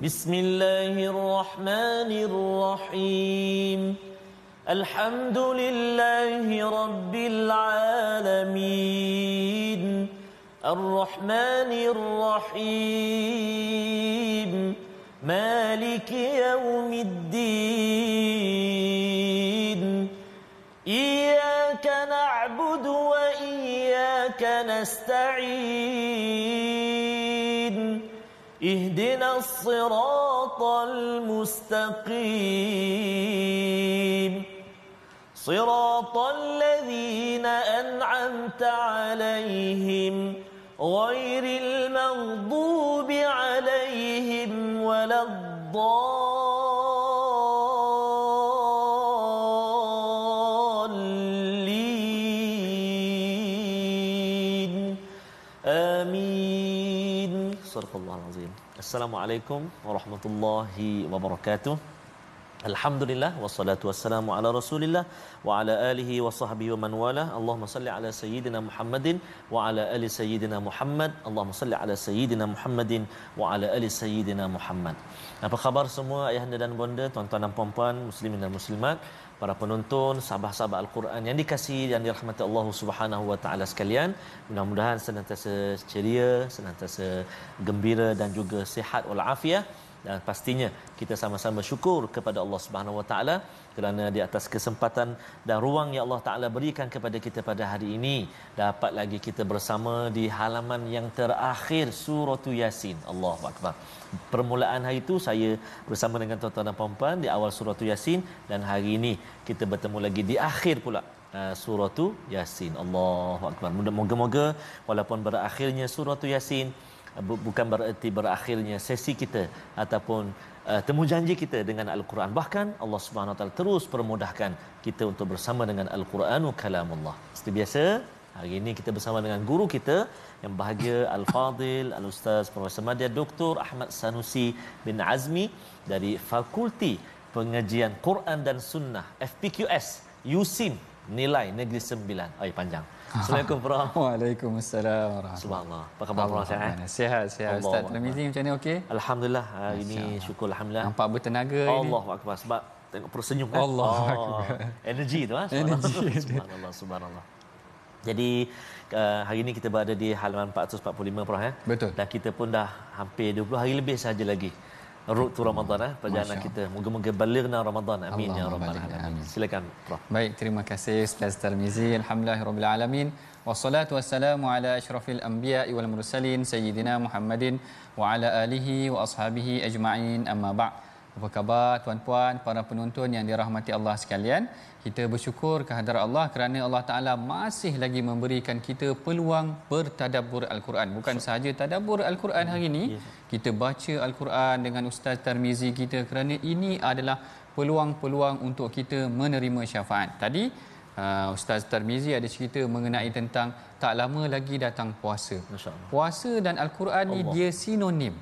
Bismillahirrahmanirrahim. Alhamdulillahi rabbil alamin. Ar-Rahmanir Rahim. Maliki yaumiddin. Iyyaka na'budu wa iyyaka nasta'in. Ihdinas siratal mustaqim. Siratal ladzina an'amta 'alaihim ghairil maghdubi 'alaihim waladdallin. Amin. Sadaqallahul azim. Assalamualaikum warahmatullahi wabarakatuh. Alhamdulillah wassalatu wassalamu ala Rasulillah wa ala alihi wa sahbihi wa man wala. Allahumma salli ala sayyidina Muhammadin wa ala ali sayyidina Muhammad. Allahumma salli ala sayyidina Muhammadin wa ala ali sayyidina Muhammad. Apa khabar semua ayahanda dan bonda, tuan-tuan dan puan-puan, muslimin dan muslimat, para penonton, sahabat-sahabat Al-Quran yang dikasihi dan dirahmati Allah Subhanahu wa taala sekalian. Mudah-mudahan senantiasa ceria, senantiasa gembira dan juga sihat wal afiah. Dan pastinya kita sama-sama syukur kepada Allah Subhanahu Wa Taala kerana di atas kesempatan dan ruang yang Allah Taala berikan kepada kita pada hari ini dapat lagi kita bersama di halaman yang terakhir surah Yasin. Allahu Akbar. Permulaan hari itu saya bersama dengan tuan-tuan dan puan-puan di awal surah Yasin, dan hari ini kita bertemu lagi di akhir pula surah Yasin. Allahu Akbar. Moga-moga walaupun berakhirnya surah Yasin bukan bererti berakhirnya sesi kita ataupun temu janji kita dengan Al-Quran. Bahkan Allah Subhanahu Wa Taala terus permudahkan kita untuk bersama dengan Al-Quranu kalamullah. Seperti biasa, hari ini kita bersama dengan guru kita yang bahagia, Al-Fadil Al-Ustaz Profesor Madya Dr. Ahmad Sanusi bin Azmi dari Fakulti Pengajian Quran dan Sunnah FPQS USIM Nilai Negeri 9. Panjang. Assalamualaikum Prof. Waalaikumsalam warahmatullahi. Subhanallah. Apa khabar Prof? Sihat. Ustaz Tirmizi macam ni okey? Alhamdulillah. Hari ini syukur alhamdulillah. Nampak bertenaga ini. Allahu akbar, sebab tengok perut senyum kan. Allahu akbar. Energi tu Subhanallah. Jadi hari ini kita berada di halaman 445 Prof ya. Betul. Dan kita pun dah hampir 20 hari lebih saja lagi road to Ramadan perjalanan kita. Moga-moga balighna Ramadan. Amin ya rabbal alamin. Silakan Prof. Baik, terima kasih Ustaz Tirmizi. Alhamdulillahirabbil alamin. Wassalatu wassalamu ala asyrafil anbiya'i wal mursalin sayyidina Muhammadin wa ala alihi wa ashabihi ajma'in. Amma ba'd. Apa khabar tuan-puan, para penonton yang dirahmati Allah sekalian? Kita bersyukur kehadrat Allah kerana Allah Taala masih lagi memberikan kita peluang bertadabbur Al-Quran. Bukan sahaja tadabbur Al-Quran hari ini, kita baca Al-Quran dengan Ustaz Tirmizi kita kerana ini adalah peluang-peluang untuk kita menerima syafaat. Tadi Ustaz Tirmizi ada cerita mengenai tentang tak lama lagi datang puasa. Puasa dan Al-Quran ni dia sinonim.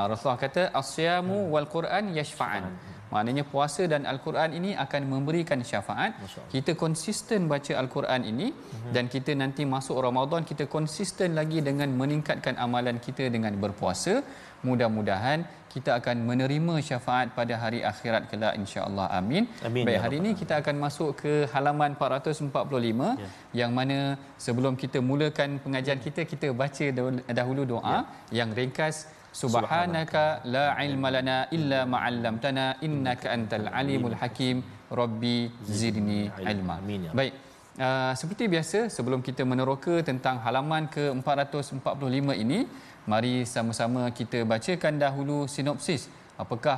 Rasulullah kata as-siyamu wal Quran yashfa'an. Maknanya puasa dan Al-Quran ini akan memberikan syafaat. Kita konsisten baca Al-Quran ini dan kita nanti masuk Ramadan kita konsisten lagi dengan meningkatkan amalan kita dengan berpuasa. Mudah-mudahan kita akan menerima syafaat pada hari akhirat kelak insya-Allah. Amin. Baik, hari ini kita akan masuk ke halaman 445 yang mana sebelum kita mulakan pengajian kita baca dahulu doa yang ringkas. Subhanaka la ilma lana illa ma 'allamtana innaka antal alimul hakim. Rabbi zidni ilma. Baik, seperti biasa sebelum kita meneroka tentang halaman ke-445 ini, mari sama-sama kita bacakan dahulu sinopsis apakah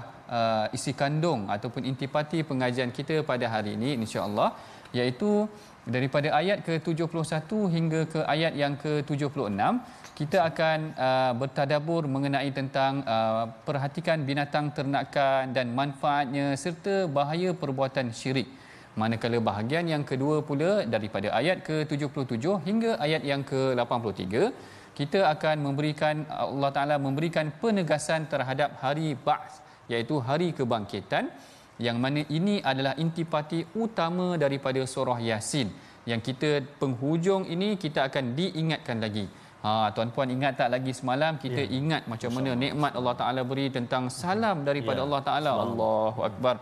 isi kandung ataupun intipati pengajian kita pada hari ini insya-Allah, iaitu daripada ayat ke-71 hingga ke ayat yang ke-76. Kita akan bertadabbur mengenai tentang perhatikan binatang ternakan dan manfaatnya serta bahaya perbuatan syirik. Manakala bahagian yang kedua pula daripada ayat ke-77 hingga ayat yang ke-83, kita akan memberikan Allah Taala memberikan penegasan terhadap hari Ba'ts, iaitu hari kebangkitan, yang mana ini adalah intipati utama daripada surah Yasin, yang kita penghujung ini kita akan diingatkan lagi Tuan-puan ingat tak lagi semalam kita ingat macam mana nikmat Allah Taala beri tentang salam daripada Allah Taala. Allahu akbar.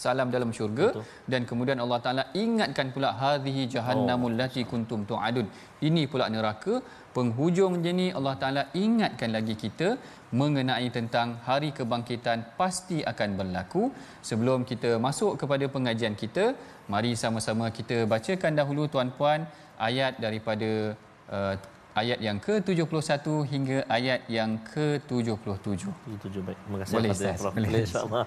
Salam dalam syurga. Betul. Dan kemudian Allah Taala ingatkan pula hadhihi jahannamul lati kuntum tu'adun. Ini pula neraka penghujungnya ni. Allah Taala ingatkan lagi kita mengenai tentang hari kebangkitan pasti akan berlaku. Sebelum kita masuk kepada pengajian kita, mari sama-sama kita bacakan dahulu tuan-puan ayat daripada ayat yang ke-71 hingga ayat yang ke-77. Itu baik. Terima kasih boleh, kepada Prof. Insya-Allah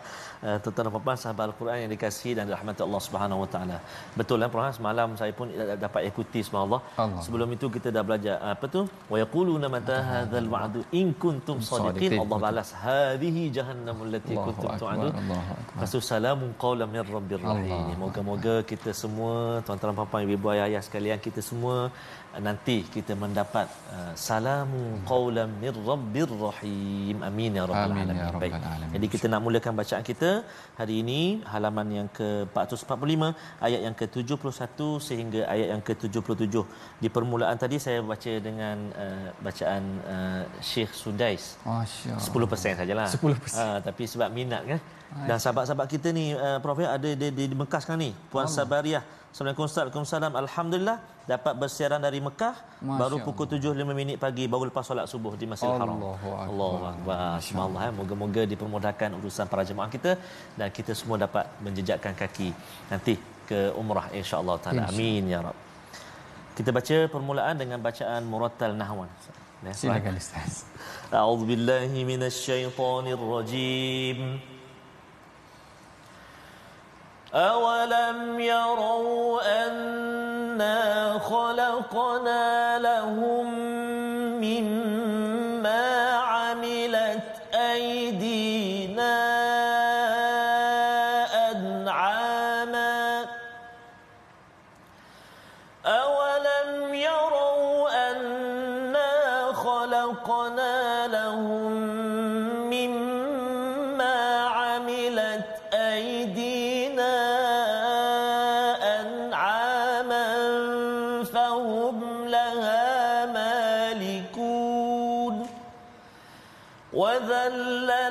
tuan-tuan dan puan-puan sahabat Al-Quran yang dikasihi dan dirahmati Allah Subhanahu Wa Taala. Betul lah Prof, semalam saya pun dapat ikuti subhanallah. Sebelum itu kita dah belajar apa tu? Wa yaquluna mata hadzal wa'du in kuntum shadiqin. Allah balas hadhihi jahannamul lati kuntum tu'adun. Fasalamun qawlan min rabbir rahim. Moga-moga kita semua tuan-tuan dan puan-puan, ibu-ibu, ayah-ayah sekalian, kita semua nanti kita mendapat salamu qaulan mir rabbir rahim. Amin ya rabbal alamin. Baik. Jadi kita nak mulakan bacaan kita hari ini halaman yang ke-445 ayat yang ke-71 sehingga ayat yang ke-77. Di permulaan tadi saya baca dengan bacaan Syekh Sudais. Masya-Allah. 10% sajalah. 10%. Tapi sebab minat kan. Dan sahabat-sahabat kita ni Prof ada di Mekah sekarang ni. Puan Sabariah. Assalamualaikum Ustaz. Waalaikumsalam. Alhamdulillah dapat bersiaran dari Mekah baru pukul 7.05 pagi baru lepas solat subuh di Masjidil Haram. Allahu akbar. Subhanallah. Moga-moga dipermudahkan urusan para jemaah kita dan kita semua dapat menjejakkan kaki nanti ke umrah insya-Allah taala. Amin ya rab. Kita baca permulaan dengan bacaan murattal nahwan. Silakan Ustaz. A'udzubillahi minasyaitonir rajim. أَوَلَمْ يَرَوْا أَنَّا خَلَقْنَا لَهُم مِّمَّا عَمِلَتْ أَيْدِينَا أَنْعَامًا أَوَلَمْ يَرَوْا أَنَّا خَلَقْنَا لَهُم مِّمَّا عَمِلَتْ أَيْدِينَا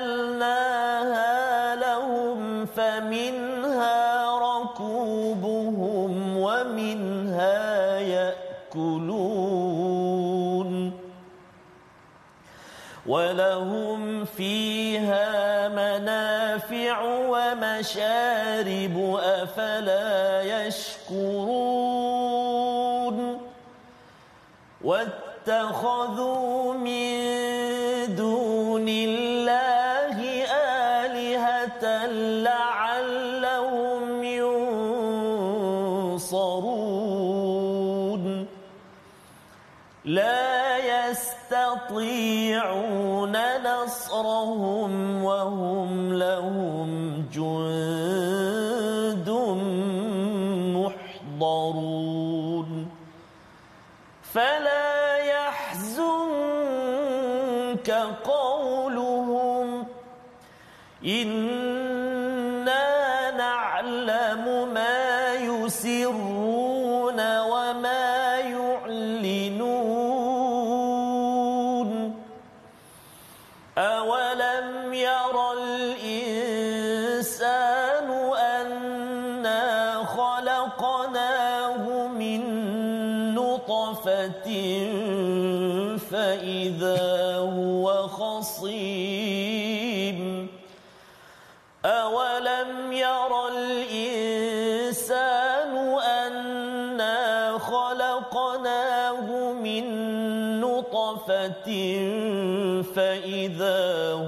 وَذَلَّلْنَاهَا لَهُمْ فَمِنْهَا رَكُوبُهُمْ وَمِنْهَا يَأْكُلُونَ وَلَهُمْ فِيهَا مَنَافِعُ وَمَشَارِبُ أَفَلَا يَشْكُرُونَ وَاتَّخَذُوا مِن دون الله آلهة لعلهم ينصرون لا يستطيعون نصرهم وهم لهم جند محضرون فلا يحزنك قولهم إنا نعلم ما يسرون وما يعلنون أولم ير الإنسان أنا خلقناه من نطفة فإذا هو خصيم أولم ير الإنسان أنا خلقناه من نطفة فإذا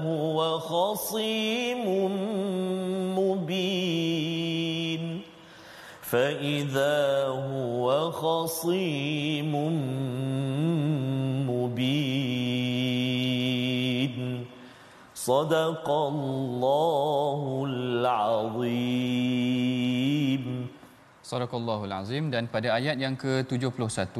هو خصيم مبين فإذا هو خصيم مبين صدق الله العظيم. Sadaqallahul azim. Dan pada ayat yang ke-71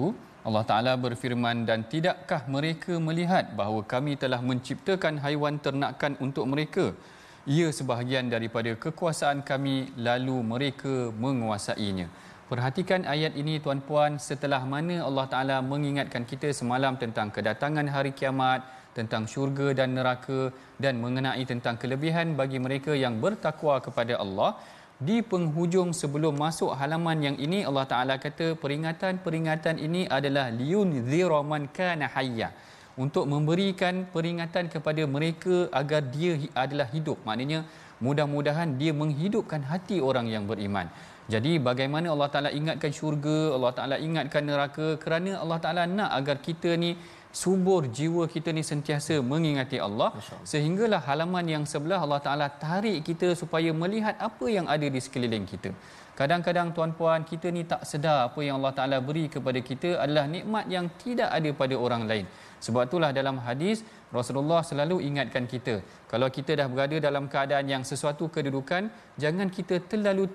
Allah Ta'ala berfirman, dan tidakkah mereka melihat bahawa kami telah menciptakan haiwan ternakan untuk mereka? Ia sebahagian daripada kekuasaan kami lalu mereka menguasainya. Perhatikan ayat ini tuan-puan, setelah mana Allah Ta'ala mengingatkan kita semalam tentang kedatangan hari kiamat, tentang syurga dan neraka, dan mengenai tentang kelebihan bagi mereka yang bertakwa kepada Allah. Di penghujung sebelum masuk halaman yang ini, Allah Ta'ala kata peringatan-peringatan ini adalah liyunzira man kana hayya, untuk memberikan peringatan kepada mereka agar dia adalah hidup. Maknanya mudah-mudahan dia menghidupkan hati orang yang beriman. Jadi bagaimana Allah Ta'ala ingatkan syurga, Allah Ta'ala ingatkan neraka, kerana Allah Ta'ala nak agar kita ni subur jiwa kita ni sentiasa mengingati Allah. Sehinggalah halaman yang sebelah Allah Ta'ala tarik kita supaya melihat apa yang ada di sekeliling kita. Kadang-kadang tuan-puan, kita ni tak sedar apa yang Allah Ta'ala beri kepada kita adalah nikmat yang tidak ada pada orang lain. Sebab itulah dalam hadis Rasulullah selalu ingatkan kita, kalau kita dah berada dalam keadaan yang sesuatu kedudukan, jangan kita terlalu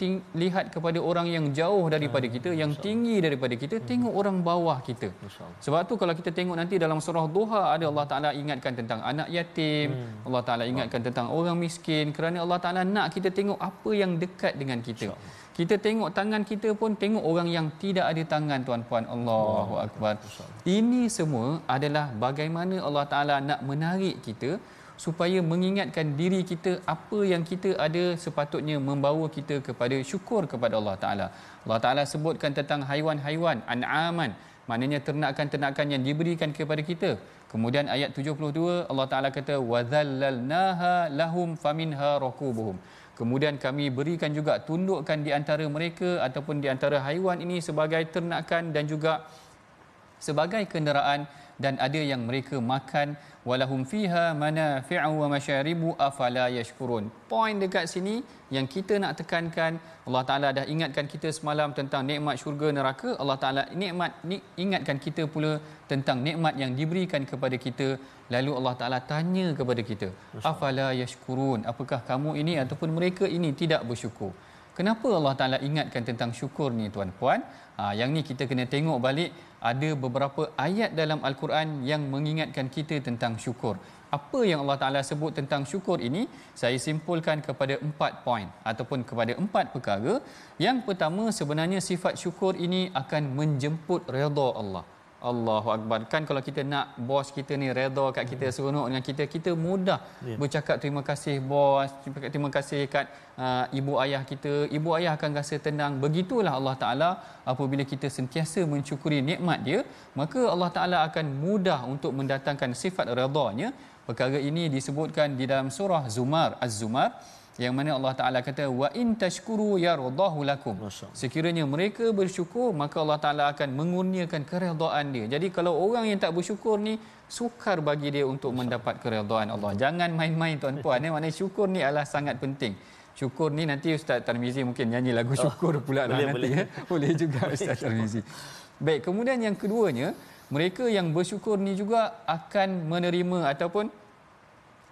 lihat kepada orang yang jauh daripada kita, yang tinggi daripada kita, tengok orang bawah kita. Sebab tu kalau kita tengok nanti dalam surah Duha, ada Allah Ta'ala ingatkan tentang anak yatim, Allah Ta'ala ingatkan tentang orang miskin, kerana Allah Ta'ala nak kita tengok apa yang dekat dengan kita. Kita tengok tangan kita pun, tengok orang yang tidak ada tangan, tuan-puan. Allahu Akbar. Ini semua adalah bagaimana Allah Ta'ala nak menarik kita supaya mengingatkan diri kita apa yang kita ada sepatutnya membawa kita kepada syukur kepada Allah Ta'ala. Allah Ta'ala sebutkan tentang haiwan-haiwan, an'aman, maknanya ternakan-ternakan yang diberikan kepada kita. Kemudian ayat 72 Allah Ta'ala kata wadzallalnaha lahum faminha rakubuhum. Kemudian kami berikan juga tundukkan di antara mereka ataupun di antara haiwan ini sebagai ternakan dan juga sebagai kenderaan, dan ada yang mereka makan. Walahum fiha manafi'u wa masyaribu afala yashkurun. Poin dekat sini yang kita nak tekankan, Allah Ta'ala dah ingatkan kita semalam tentang nikmat syurga neraka. Allah Ta'ala ingatkan kita pula tentang nikmat yang diberikan kepada kita. Lalu Allah Ta'ala tanya kepada kita, afala yashkurun, apakah kamu ini ataupun mereka ini tidak bersyukur? Kenapa Allah Ta'ala ingatkan tentang syukur ni, tuan-puan? Yang ni kita kena tengok balik. Ada beberapa ayat dalam Al-Quran yang mengingatkan kita tentang syukur. Apa yang Allah Ta'ala sebut tentang syukur ini, saya simpulkan kepada 4 poin ataupun kepada 4 perkara. Yang pertama, sebenarnya sifat syukur ini akan menjemput redha Allah. Allahu Akbar. Kan kalau kita nak bos kita ni redha kat kita, seronok dengan kita, kita mudah bercakap terima kasih bos, terima kasih kat ibu ayah kita. Ibu ayah akan rasa tenang. Begitulah Allah Ta'ala, apabila kita sentiasa mensyukuri nikmat dia, maka Allah Ta'ala akan mudah untuk mendatangkan sifat redha-Nya. Perkara ini disebutkan di dalam surah Zumar, Az-Zumar, yang mana Allah Ta'ala kata wa in tashkuru yardahu lakum. Sekiranya mereka bersyukur, maka Allah Ta'ala akan mengurniakan keredaan dia. Jadi kalau orang yang tak bersyukur ni, sukar bagi dia untuk mendapat keredaan Allah. Jangan main-main, tuan-puan. Maknanya syukur ni adalah sangat penting. Syukur ni nanti Ustaz Tarmizi mungkin nyanyi lagu syukur pula lah nanti. Boleh juga Ustaz Tarmizi. Baik, kemudian yang keduanya, mereka yang bersyukur ni juga akan menerima ataupun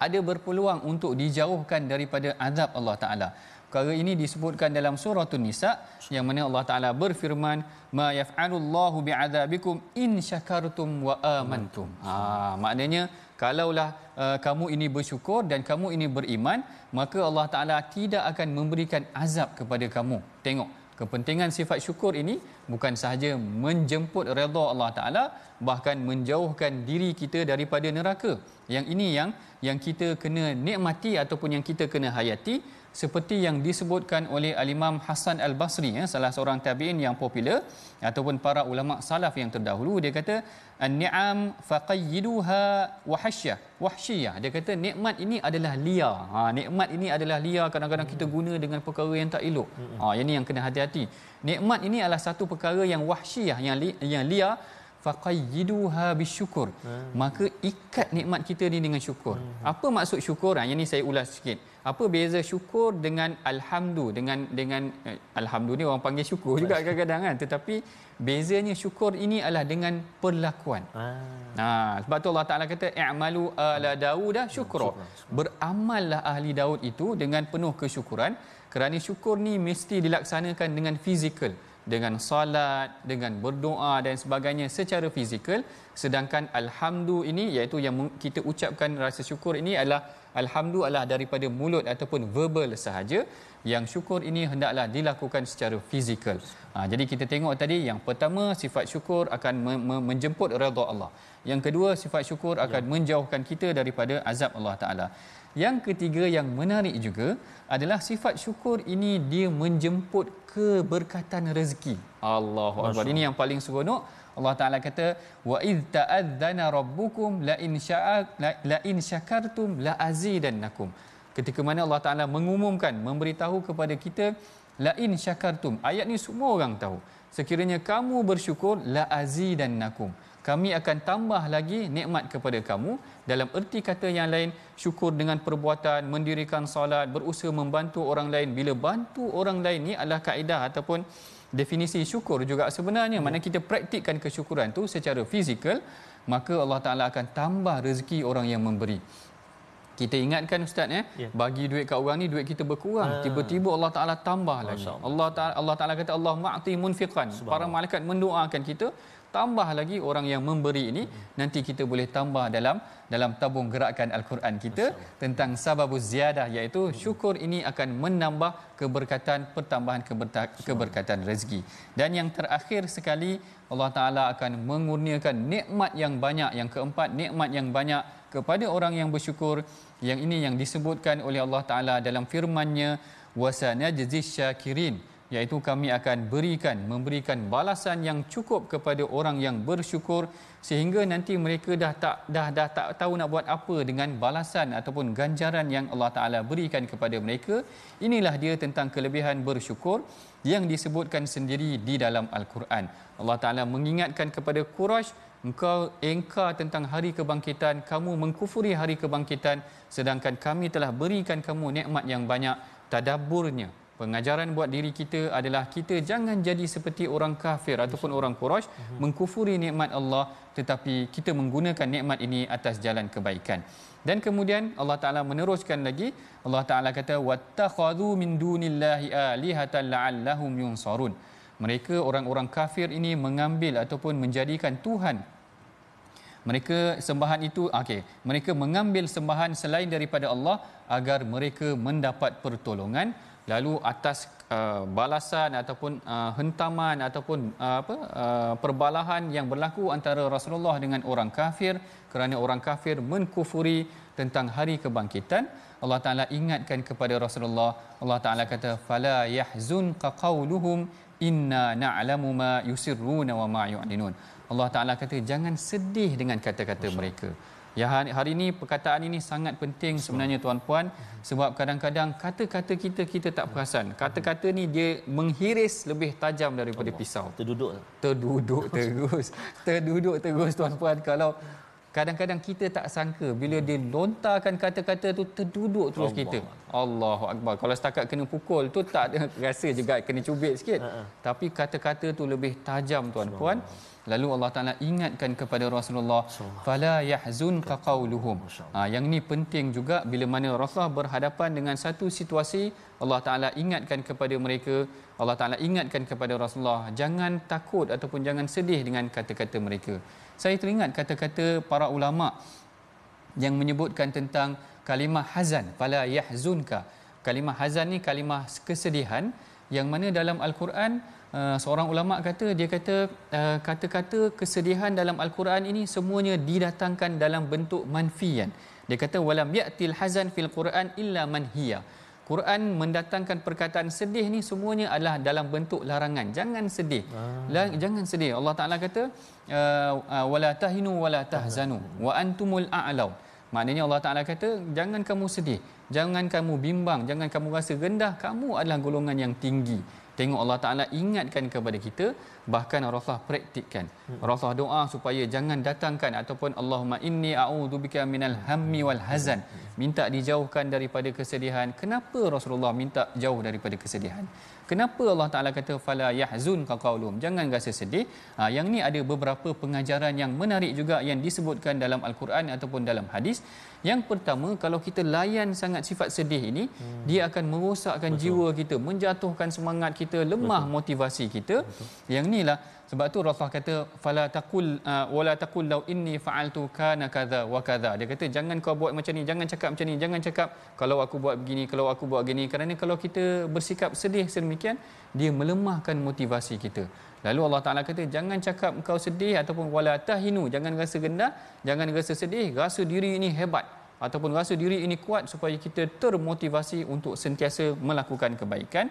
ada berpeluang untuk dijauhkan daripada azab Allah Ta'ala. Perkara ini disebutkan dalam surah An-Nisa, yang mana Allah Ta'ala berfirman, ma yaf'alullahu bi'adzabikum in syakartum wa amantum. Maknanya kalaulah kamu ini bersyukur dan kamu ini beriman, maka Allah Ta'ala tidak akan memberikan azab kepada kamu. Tengok, kepentingan sifat syukur ini bukan sahaja menjemput redha Allah Ta'ala, bahkan menjauhkan diri kita daripada neraka. Yang ini yang kita kena nikmati ataupun yang kita kena hayati, seperti yang disebutkan oleh Al-Imam Hasan Al-Basri, salah seorang tabi'in yang popular ataupun para ulama salaf yang terdahulu. Dia kata an-ni'am faqayyiduha wahsyiyah. Dia kata nikmat ini adalah liar. Nikmat ini adalah liar, kadang-kadang kita guna dengan perkara yang tak elok. Yang ni yang kena hati-hati. Nikmat ini adalah satu perkara yang wahsyiyah, yang liar. Faqayyiduha bisyukur. Maka ikat nikmat kita ni dengan syukur. Apa maksud syukur? Yang ni saya ulas sikit. Apa beza syukur dengan alhamdu? Dengan alhamdu ni orang panggil syukur juga kadang-kadang kan, tetapi bezanya syukur ini adalah dengan perlakuan. Sebab tu Allah Ta'ala kata i'malu ala Daud syukra. Beramallah ahli Daud itu dengan penuh kesyukuran, kerana syukur ni mesti dilaksanakan dengan fizikal, dengan salat, dengan berdoa dan sebagainya secara fizikal. Sedangkan alhamdu ini, iaitu yang kita ucapkan rasa syukur ini, adalah alhamdu adalah daripada mulut ataupun verbal sahaja. yang syukur ini hendaklah dilakukan secara fizikal. Jadi kita tengok tadi yang pertama sifat syukur akan menjemput redha Allah. Yang kedua sifat syukur akan menjauhkan kita daripada azab Allah Taala. Yang ketiga yang menarik juga adalah sifat syukur ini dia menjemput keberkatan rezeki. Allahu akbar. Ini yang paling seronok. Allah Taala kata wa id ta'adzana rabbukum la in syakartum la azidannakum. Ketika mana Allah Taala mengumumkan, memberitahu kepada kita la in syakartum. Ayat ni semua orang tahu. Sekiranya kamu bersyukur la azidannakum. Kami akan tambah lagi nikmat kepada kamu. Dalam erti kata yang lain, syukur dengan perbuatan, mendirikan solat, berusaha membantu orang lain. Bila bantu orang lain ni adalah kaedah ataupun definisi syukur juga sebenarnya. Mana kita praktikkan kesyukuran tu secara fizikal, maka Allah Taala akan tambah rezeki orang yang memberi. Kita ingatkan ustaz bagi duit kat orang ni duit kita berkurang, tiba-tiba Allah Taala tambah lagi. Allah Taala kata Allah ma'ti munfiqan. Para malaikat mendoakan kita tambah lagi orang yang memberi ini, nanti kita boleh tambah dalam tabung gerakan Al-Quran kita tentang sababuz ziyadah, iaitu syukur ini akan menambah keberkatan, pertambahan keberkatan rezeki. Dan yang terakhir sekali, Allah Taala akan mengurniakan nikmat yang banyak. Yang keempat, nikmat yang banyak kepada orang yang bersyukur. Yang ini yang disebutkan oleh Allah Taala dalam firman-Nya, wasanajzis syakirin, iaitu kami akan memberikan balasan yang cukup kepada orang yang bersyukur, sehingga nanti mereka dah tak tahu nak buat apa dengan balasan ataupun ganjaran yang Allah Taala berikan kepada mereka. Inilah dia tentang kelebihan bersyukur yang disebutkan sendiri di dalam Al-Quran. Allah Taala mengingatkan kepada Quraisy, engkau engkar tentang hari kebangkitan, kamu mengkufuri hari kebangkitan, sedangkan kami telah berikan kamu nikmat yang banyak. Tadabburnya, pengajaran buat diri kita adalah kita jangan jadi seperti orang kafir ataupun orang Quraisy mengkufuri nikmat Allah, tetapi kita menggunakan nikmat ini atas jalan kebaikan. Dan kemudian Allah Taala meneruskan lagi, Allah Taala kata wattakhadhu min dunillahi alihatan la'allahum yunsarun. Mereka orang-orang kafir ini mengambil ataupun menjadikan Tuhan mereka sembahan itu, mereka mengambil sembahan selain daripada Allah agar mereka mendapat pertolongan. Lalu atas balasan ataupun hentaman ataupun perbalahan yang berlaku antara Rasulullah dengan orang kafir, kerana orang kafir mengkufuri tentang hari kebangkitan, Allah Taala ingatkan kepada Rasulullah. Allah Taala kata fala yahzunka qauluhum inna na'lamu ma yusirruna wa ma yu'linun. Allah Taala kata jangan sedih dengan kata-kata mereka. Ya, hari ini perkataan ini sangat penting sebenarnya tuan-puan, sebab kadang-kadang kata-kata kita tak perasan. Kata-kata ni dia menghiris lebih tajam daripada pisau. Terduduk terus tuan-puan. Kalau kadang-kadang kita tak sangka bila dia lontarkan kata-kata tu terduduk terus kita. Allahu akbar. Kalau setakat kena pukul tu tak ada rasa juga, kena cubit sikit. Tapi kata-kata tu lebih tajam tuan-puan. Lalu Allah Taala ingatkan kepada Rasulullah, fala yahzunka qauluhum. Yang ni penting juga, bila mana Rasulullah berhadapan dengan satu situasi, Allah Taala ingatkan kepada mereka, Allah Taala ingatkan kepada Rasulullah, jangan takut ataupun jangan sedih dengan kata-kata mereka. Saya teringat kata-kata para ulama yang menyebutkan tentang kalimah hazan, fala yahzunka. Kalimah hazan ni kalimah kesedihan, yang mana dalam Al-Quran seorang ulama kata, dia kata kata-kata kesedihan dalam Al-Quran ini semuanya didatangkan dalam bentuk manfian. Dia kata walam ya'til hazan fil Quran illa manhiya. Quran mendatangkan perkataan sedih ni semuanya adalah dalam bentuk larangan. Jangan sedih. Jangan sedih. Allah Taala kata wala tahinu wala tahzanu wa antumul a'lau. Maknanya Allah Taala kata jangan kamu sedih, jangan kamu bimbang, jangan kamu rasa rendah, kamu adalah golongan yang tinggi. Tengok Allah Taala ingatkan kepada kita, bahkan Rasulullah praktikkan. Rasulullah doa supaya jangan datangkan ataupun Allahumma inni a'udzubika minal hammi wal hazan. Minta dijauhkan daripada kesedihan. Kenapa Rasulullah minta jauh daripada kesedihan? Kenapa Allah Taala kata fala yahzunka qaulum? Jangan rasa sedih. Yang ni ada beberapa pengajaran yang menarik juga yang disebutkan dalam Al-Quran ataupun dalam hadis. Yang pertama, kalau kita layan sangat sifat sedih ini, dia akan merosakkan jiwa kita, menjatuhkan semangat kita, lemah motivasi kita. Yang inilah sebab tu Rasulullah kata fala taqul wala taqul law inni fa'altu kana kadza wa kadza. Dia kata jangan kau buat macam ni, jangan cakap macam ni. Jangan cakap kalau aku buat begini, kalau aku buat begini, kerana kalau kita bersikap sedih sedemikian, dia melemahkan motivasi kita. Lalu Allah Taala kata jangan cakap engkau sedih ataupun wala tahinu, jangan rasa rendah, jangan rasa sedih, rasa diri ini hebat ataupun rasa diri ini kuat supaya kita termotivasi untuk sentiasa melakukan kebaikan.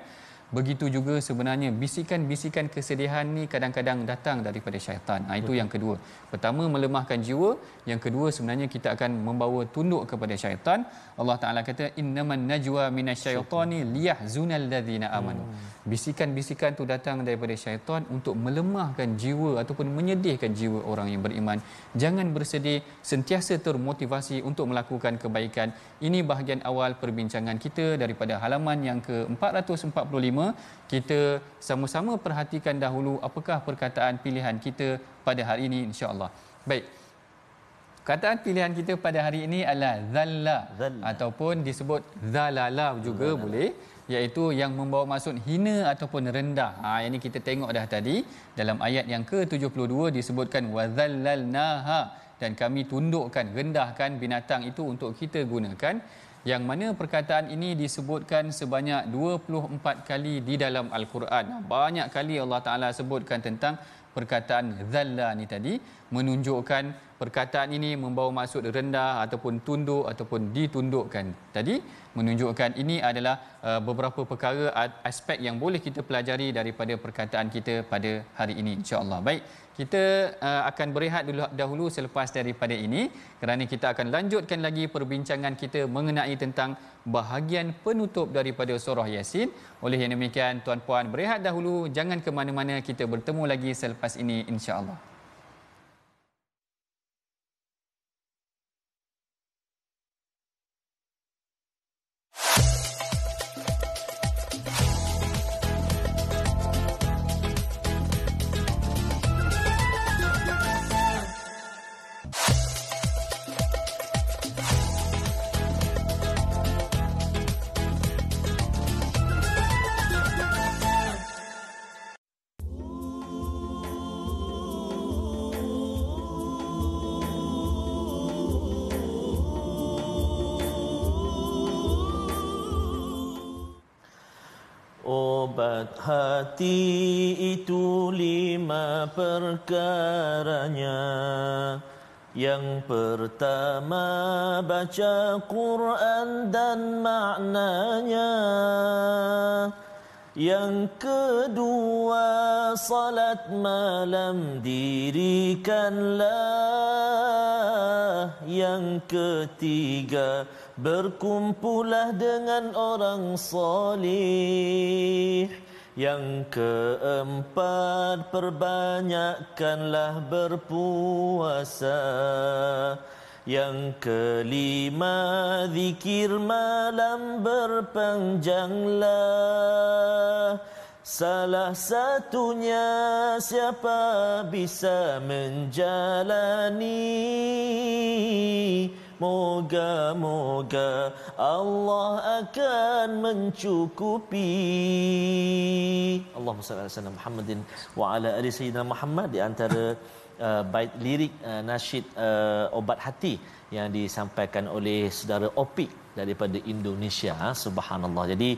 Begitu juga sebenarnya bisikan-bisikan kesedihan ni kadang-kadang datang daripada syaitan. Itu yang kedua. Pertama, melemahkan jiwa. Yang kedua, sebenarnya kita akan membawa tunduk kepada syaitan. Allah Taala kata innaman najwa minasyaitani liyahzunal ladzina amanu. Bisikan-bisikan tu datang daripada syaitan untuk melemahkan jiwa ataupun menyedihkan jiwa orang yang beriman. Jangan bersedih, sentiasa termotivasi untuk melakukan kebaikan. Ini bahagian awal perbincangan kita daripada halaman yang ke-445. Kita sama-sama perhatikan dahulu apakah perkataan pilihan kita pada hari ini, insya-Allah. Baik. Perkataan pilihan kita pada hari ini adalah zalla ataupun disebut zalala juga boleh, iaitu yang membawa maksud hina ataupun rendah. Yang ini kita tengok dah tadi dalam ayat yang ke-72 disebutkan wazallalnaha, dan kami tundukkan, rendahkan binatang itu untuk kita gunakan. Yang mana perkataan ini disebutkan sebanyak 24 kali di dalam Al-Quran. Banyak kali Allah Ta'ala sebutkan tentang perkataan zalla ni tadi, menunjukkan perkataan ini membawa maksud rendah ataupun tunduk ataupun ditundukkan. Tadi menunjukkan ini adalah beberapa perkara aspek yang boleh kita pelajari daripada perkataan kita pada hari ini, insya-Allah. Baik, kita akan berehat dahulu selepas daripada ini kerana kita akan lanjutkan lagi perbincangan kita mengenai tentang bahagian penutup daripada surah Yasin. Oleh yang demikian, tuan-puan, berehat dahulu, jangan ke mana-mana, kita bertemu lagi selepas ini, insya-Allah. Obat hati itu 5 perkaranya. Yang pertama, baca Quran dan maknanya. Yang kedua, salat malam dirikanlah. Yang ketiga, berkumpulah dengan orang soleh. Yang keempat, perbanyakkanlah berpuasa. Yang kelima, zikir malam berpanjanglah. Salah satunya siapa bisa menjalani. Moga-moga Allah akan mencukupi. Allahumma salli ala sayyidina Muhammadin wa ala ali sayyidina Muhammad. Di antara bait lirik nasyid obat hati yang disampaikan oleh saudara Opik daripada Indonesia. Subhanallah. Jadi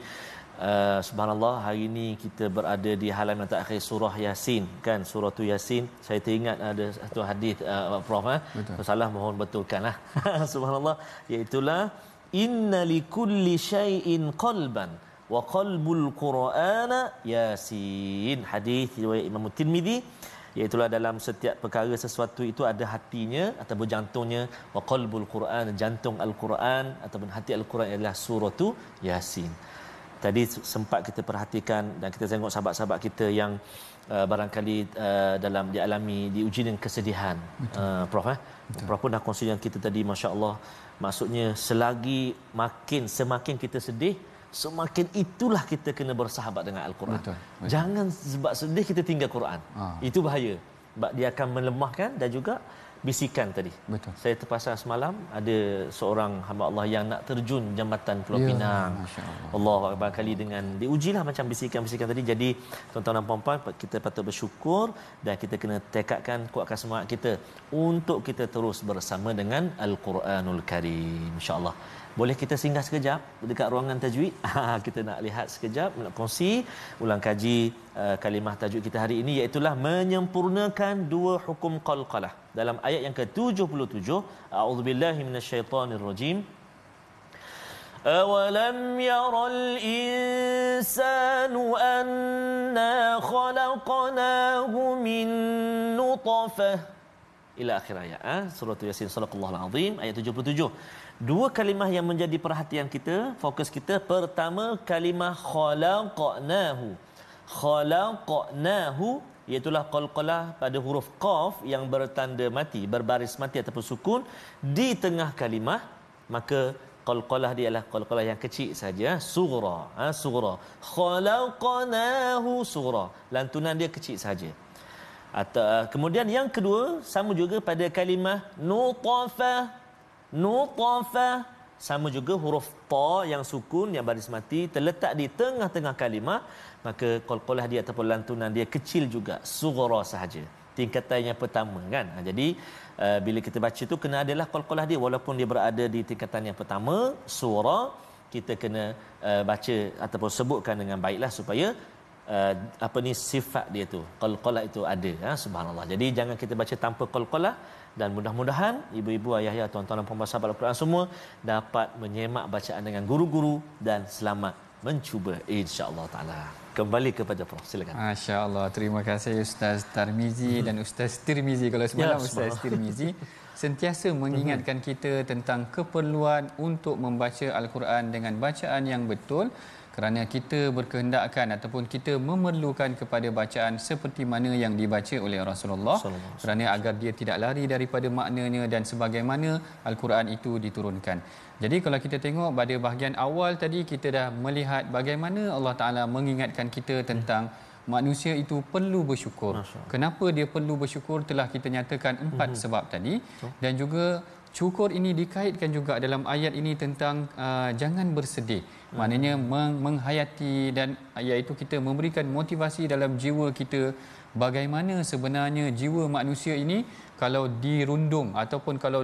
subhanallah, hari ini kita berada di halaman terakhir surah Yasin, kan, surah tu Yasin. Saya teringat ada satu hadis Prof, kalau salah mohon betulkanlah. Subhanallah, iaitulah inna likulli syai'in qalban wa qalbul qur'ana Yasin. Hadis riwayat Imam Tirmizi, iaitulah dalam setiap perkara sesuatu itu ada hatinya ataupun jantungnya. Wa qalbul qur'an, jantung al-Quran ataupun hati al-Quran adalah surah tu Yasin. Tadi sempat kita perhatikan dan kita tengok sahabat-sahabat kita yang barangkali dalam dialami diuji dengan kesedihan. Prof, Prof pun dah kongsi yang kita tadi, masya-Allah, maksudnya selagi semakin kita sedih, semakin itulah kita kena bersahabat dengan Al-Quran. Betul. Jangan sebab sedih kita tinggal Quran. Itu bahaya. Sebab dia akan melemahkan dan juga bisikan tadi. Betul. Saya terpasang semalam ada seorang hamba Allah yang nak terjun jambatan Pulau Pinang. Allah barangkali dengan diujilah macam bisikan-bisikan tadi. Jadi tuan-tuan dan puan-puan, kita patut bersyukur dan kita kena tekadkan, kuatkan semangat kita untuk kita terus bersama dengan Al-Quranul Karim, insya-Allah. Boleh kita singgah sekejap dekat ruangan tajwid? Kita nak lihat sekejap, nak kongsi ulang kaji kalimah tajwid kita hari ini, iaitu menyempurnakan dua hukum qalqalah. Dalam ayat yang ke-77, a'udzubillahi minasyaitonirrajim. Awalam yaral insanu anna khalaqnahu min nutfah, ila akhir ayat. Surah Yasin, sadaqallahul azim, ayat 77. Dua kalimah yang menjadi perhatian kita, fokus kita. Pertama, kalimah khalaqnahu. Khalaqnahu iaitulah qalqalah pada huruf qaf yang bertanda mati, berbaris mati ataupun sukun di tengah kalimah, maka qalqalah dia adalah qalqalah yang kecil saja, sughra. Sughra. Khalaqnahu sughra. Lantunan dia kecil saja. Kemudian yang kedua, sama juga pada kalimah nutfah. Nutfah sama juga huruf ta yang sukun, yang baris mati terletak di tengah-tengah kalimah, maka qalqalah dia ataupun lantunan dia kecil juga, sughra sahaja, tingkatan yang pertama kan. Jadi bila kita baca tu kena adalah qalqalah dia walaupun dia berada di tingkatan yang pertama surah, kita kena baca ataupun sebutkan dengan baiklah supaya sifat dia tu, qalqalah itu ada. Subhanallah. Jadi jangan kita baca tanpa qalqalah, dan mudah-mudahan ibu-ibu, ayah-ayah, tuan-tuan dan puan-puan sahabat Al-Quran semua dapat menyemak bacaan dengan guru-guru dan selamat mencuba, insya-Allah taala. Kembali kepada Prof, silakan. Masya-Allah, terima kasih Ustaz Tarmizi dan Ustaz Tirmizi. Kalau semalam Ustaz Tirmizi sentiasa mengingatkan kita tentang keperluan untuk membaca Al-Quran dengan bacaan yang betul, kerana kita berkehendakkan ataupun kita memerlukan kepada bacaan seperti mana yang dibaca oleh Rasulullah, kerana agar dia tidak lari daripada maknanya dan sebagaimana Al-Quran itu diturunkan. Jadi kalau kita tengok pada bahagian awal tadi, kita dah melihat bagaimana Allah Ta'ala mengingatkan kita tentang manusia itu perlu bersyukur. Kenapa dia perlu bersyukur? Telah kita nyatakan 4 sebab tadi. Dan juga syukur ini dikaitkan juga dalam ayat ini tentang jangan bersedih. Maknanya menghayati, dan iaitu kita memberikan motivasi dalam jiwa kita, bagaimana sebenarnya jiwa manusia ini kalau dirundung ataupun kalau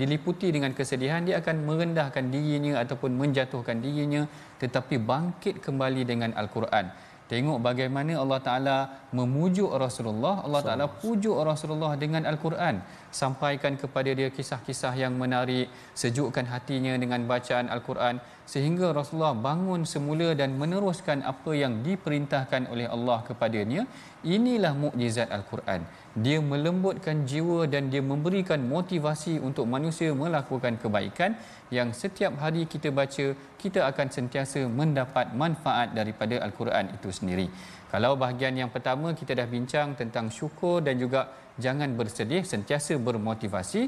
diliputi dengan kesedihan, dia akan merendahkan dirinya ataupun menjatuhkan dirinya, tetapi bangkit kembali dengan Al-Quran. Tengok bagaimana Allah Ta'ala memujuk Rasulullah. Allah Ta'ala pujuk Rasulullah dengan Al-Quran, sampaikan kepada dia kisah-kisah yang menarik, sejukkan hatinya dengan bacaan Al-Quran, sehingga Rasulullah bangun semula dan meneruskan apa yang diperintahkan oleh Allah kepadanya. Inilah mukjizat Al-Quran. Dia melembutkan jiwa dan dia memberikan motivasi untuk manusia melakukan kebaikan, yang setiap hari kita baca, kita akan sentiasa mendapat manfaat daripada Al-Quran itu sendiri. Kalau bahagian yang pertama kita dah bincang tentang syukur dan juga jangan bersedih, sentiasa bermotivasi.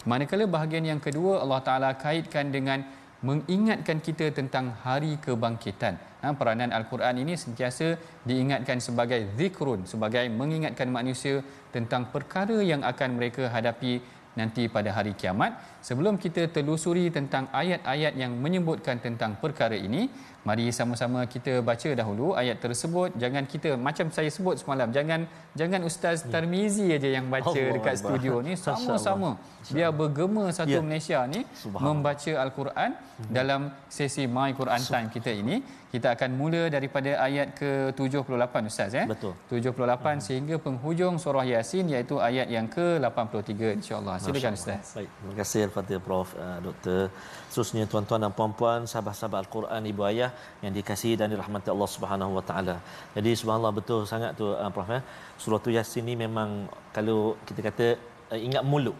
Manakala bahagian yang kedua, Allah Ta'ala kaitkan dengan mengingatkan kita tentang hari kebangkitan. Peranan Al-Quran ini sentiasa diingatkan sebagai zikrun, sebagai mengingatkan manusia tentang perkara yang akan mereka hadapi nanti pada hari kiamat. Sebelum kita telusuri tentang ayat-ayat yang menyebutkan tentang perkara ini, mari sama-sama kita baca dahulu ayat tersebut. Jangan kita macam saya sebut semalam, jangan Ustaz Tarmizi aja yang baca dekat studio ni, sama-sama biar bergema satu Malaysia ni membaca Al-Quran dalam sesi My Quran Time kita ini. Kita akan mula daripada ayat ke-78 Ustaz, Betul. 78 sehingga penghujung surah Yasin, iaitu ayat yang ke-83 insya-Allah. Silakan Ustaz. Baik, terima kasih Al-Fatihah Prof, Dr. Khususnya tuan-tuan dan puan-puan sahabat-sahabat Al-Quran, ibu ayah yang dikasihi dan dirahmati Allah Subhanahu Wa Taala. Jadi subhanallah, betul sangat tu Prof. Surah Yasin ni memang kalau kita kata ingat mulut.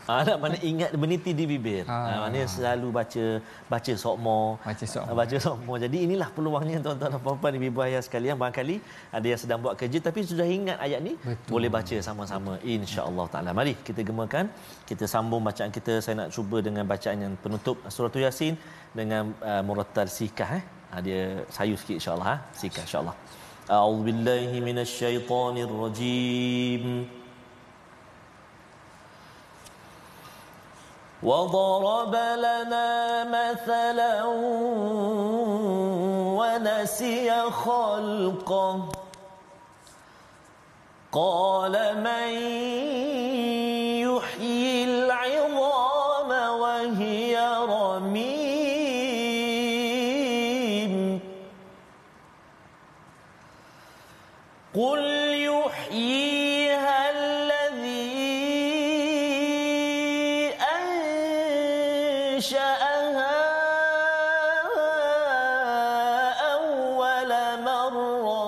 Nak mana ingat meniti di bibir. Maknanya selalu baca sokmo. Baca sokmo. Jadi inilah peluangnya tuan-tuan dan puan-puan, ibu ayah sekalian. Barangkali ada yang sedang buat kerja tapi sudah ingat ayat ni, boleh baca sama-sama insya-Allah taala. Mari kita gemakan, kita sambung bacaan kita. Saya nak cuba dengan bacaan yang penutup surah Yasin dengan murattal sikah. Dia sayu sikit insya-Allah. Sikah insya-Allah. A'udzubillahi minasyaitonirrajim. وضرب لنا مثلا ونسي خلقه قال من يحيي العظام وهي رميم قل يحييها الذي أنشأها أول مرة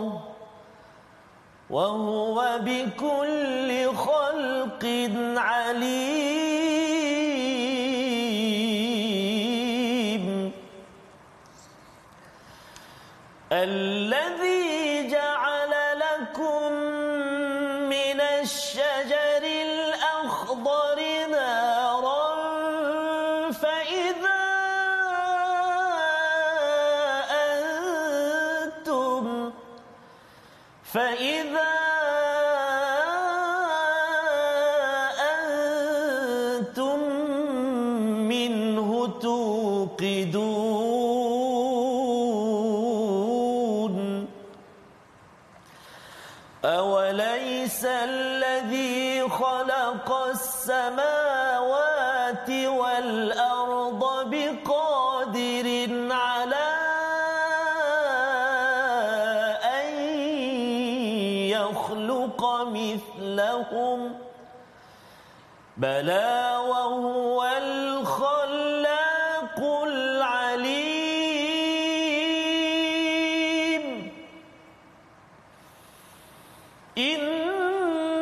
وهو بكل خلق عليم الذي جعل لكم من الشجر الأخضر نارا فإذا أنتم منه توقدون أوليس الذي خلق السماوات والأرض بقادر على أن يخلق مثلهم بلى وهو الخلاق العليم إنما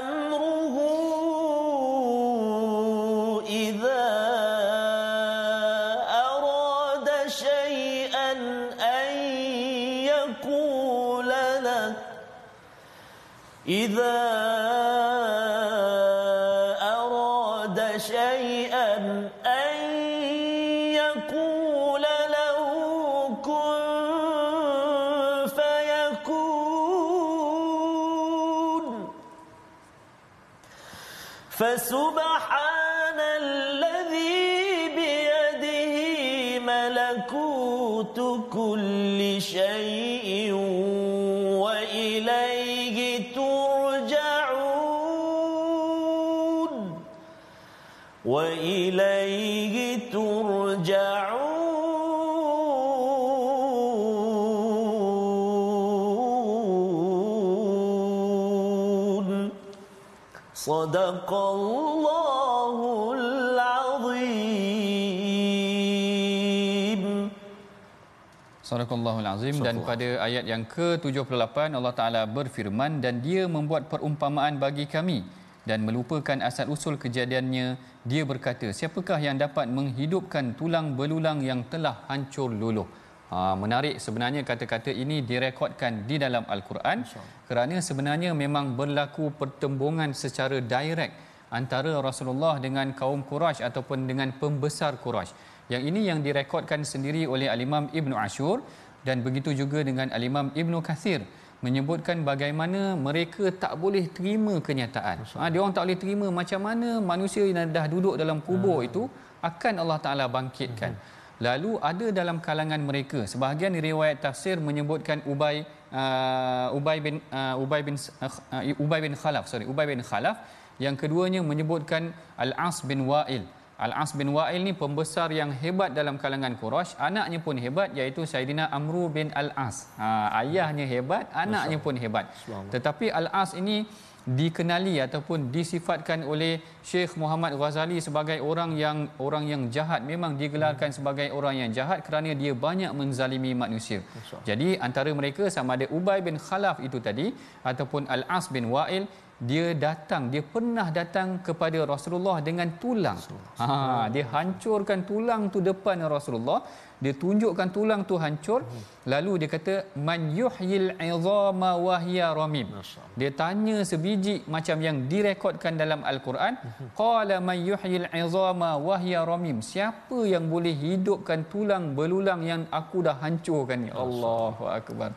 أمره إذا أراد شيئا أن يقول له إذا أراد شيئا أن يقول له كن فيكون فسبحان الذي بيده ملكوت كل شيء وإليه ترجعون وإليه ترجعون صدق الله العظيم. Sadaqallahul Azim. Dan pada ayat yang ke-78 Allah Ta'ala berfirman, dan dia membuat perumpamaan bagi kami dan melupakan asal usul kejadiannya. Dia berkata, siapakah yang dapat menghidupkan tulang belulang yang telah hancur luluh? Menarik sebenarnya kata-kata ini direkodkan di dalam Al-Quran, kerana sebenarnya memang berlaku pertembungan secara direct antara Rasulullah dengan kaum Quraisy ataupun dengan pembesar Quraisy. Yang ini yang direkodkan sendiri oleh Al-Imam Ibn Ashur, dan begitu juga dengan Al-Imam Ibn Kathir, menyebutkan bagaimana mereka tak boleh terima kenyataan. Dia orang tak boleh terima macam mana manusia yang dah duduk dalam kubur itu akan Allah Ta'ala bangkitkan. Lalu ada dalam kalangan mereka, sebahagian riwayat tafsir menyebutkan Ubay bin Khalaf. Yang keduanya menyebutkan Al-As bin Wa'il. Al-As bin Wa'il ni pembesar yang hebat dalam kalangan Quraisy, anaknya pun hebat, iaitu Saidina Amru bin Al-As. Ayahnya hebat, anaknya pun hebat. Tetapi Al-As ini dikenali ataupun disifatkan oleh Syekh Muhammad Ghazali sebagai orang yang jahat. Memang digelarkan sebagai orang yang jahat kerana dia banyak menzalimi manusia. Jadi antara mereka sama ada Ubay bin Khalaf itu tadi ataupun Al-As bin Wa'il, dia pernah datang kepada Rasulullah dengan tulang. Dia hancurkan tulang tu depan Rasulullah dia tunjukkan tulang tu hancur, lalu dia kata man yuhyil 'idhama wa hiya ramim. Dia tanya sebiji macam yang direkodkan dalam al-Quran, qala man yuhyil 'idhama wa hiya ramim, siapa yang boleh hidupkan tulang belulang yang aku dah hancurkan ni. Allahu akbar.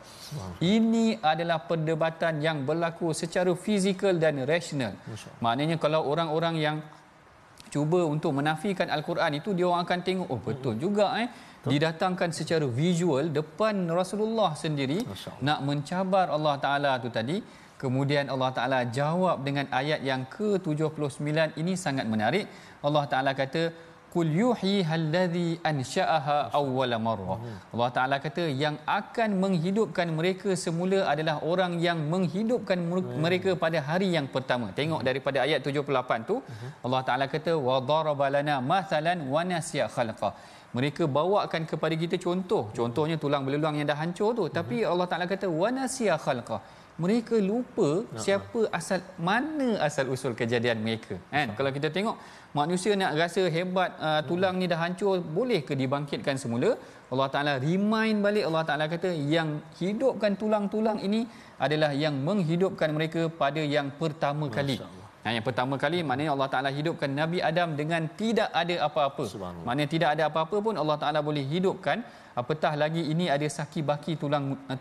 Ini adalah perdebatan yang berlaku secara fizikal dan rasional. Maknanya kalau orang-orang yang cuba untuk menafikan al-Quran itu, dia orang akan tengok, oh betul juga didatangkan secara visual depan Rasulullah sendiri nak mencabar Allah Taala tu tadi. Kemudian Allah Taala jawab dengan ayat yang ke-79. Ini sangat menarik. Allah Taala kata qul yuhyiha allazi ansha'aha awwala marrah. Allah Taala kata yang akan menghidupkan mereka semula adalah orang yang menghidupkan mereka pada hari yang pertama. Tengok daripada ayat 78 tu, Allah Taala kata wa daraba lana mathalan wa nasiya khalqa. Mereka bawakan kepada kita contohnya tulang belulang yang dah hancur tu, tapi Allah Taala kata wa nasiya khalqa. Mereka lupa mana asal usul kejadian mereka, kan? Kalau kita tengok manusia nak rasa hebat, tulang ni dah hancur, boleh ke dibangkitkan semula? Allah Taala remind balik. Allah Taala kata yang hidupkan tulang-tulang ini adalah yang menghidupkan mereka pada yang pertama kali. Yang pertama kali maknanya Allah Taala hidupkan Nabi Adam dengan tidak ada apa-apa. Maknanya tidak ada apa-apa pun Allah Taala boleh hidupkan. Apatah lagi ini ada saki baki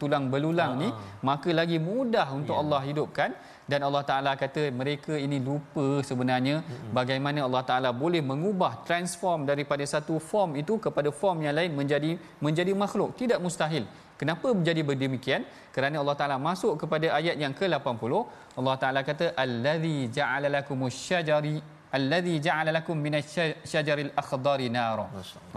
tulang belulang ni, maka lagi mudah untuk Allah hidupkan. Dan Allah Taala kata mereka ini lupa sebenarnya bagaimana Allah Taala boleh mengubah, transform daripada satu form itu kepada form yang lain menjadi makhluk. Tidak mustahil. Kenapa menjadi berdemikian? Kerana Allah Taala masuk kepada ayat yang ke-80. Allah Taala kata allazi ja'ala lakumus syajari allazi ja'ala lakum minasyajaril akhdari nara.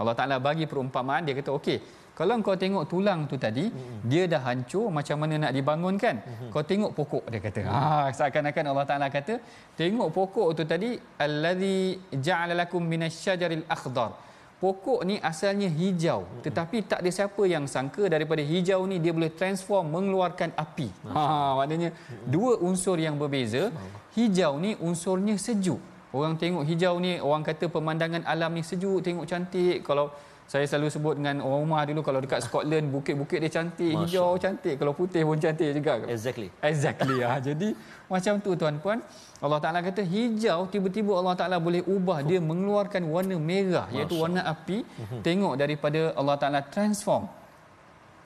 Allah Taala bagi perumpamaan. Dia kata okey, kalau kau tengok tulang tu tadi, dia dah hancur, macam mana nak dibangunkan? Kau tengok pokok, dia kata. Seakan-akan Allah Taala kata, tengok pokok tu tadi, allazi ja'ala lakum minasyajaril akhdar. Pokok ni asalnya hijau, tetapi tak ada siapa yang sangka daripada hijau ni dia boleh transform, mengeluarkan api. Maknanya dua unsur yang berbeza. Hijau ni unsurnya sejuk. Orang tengok hijau ni, orang kata pemandangan alam ni sejuk, tengok cantik. Kalau saya selalu sebut dengan orang rumah dulu, kalau dekat Scotland, bukit-bukit dia cantik, hijau cantik, kalau putih pun cantik juga. Exactly. Jadi macam tu tuan-puan, Allah Taala kata hijau, tiba-tiba Allah Taala boleh ubah, dia mengeluarkan warna merah, iaitu warna api. Tengok daripada Allah Taala transform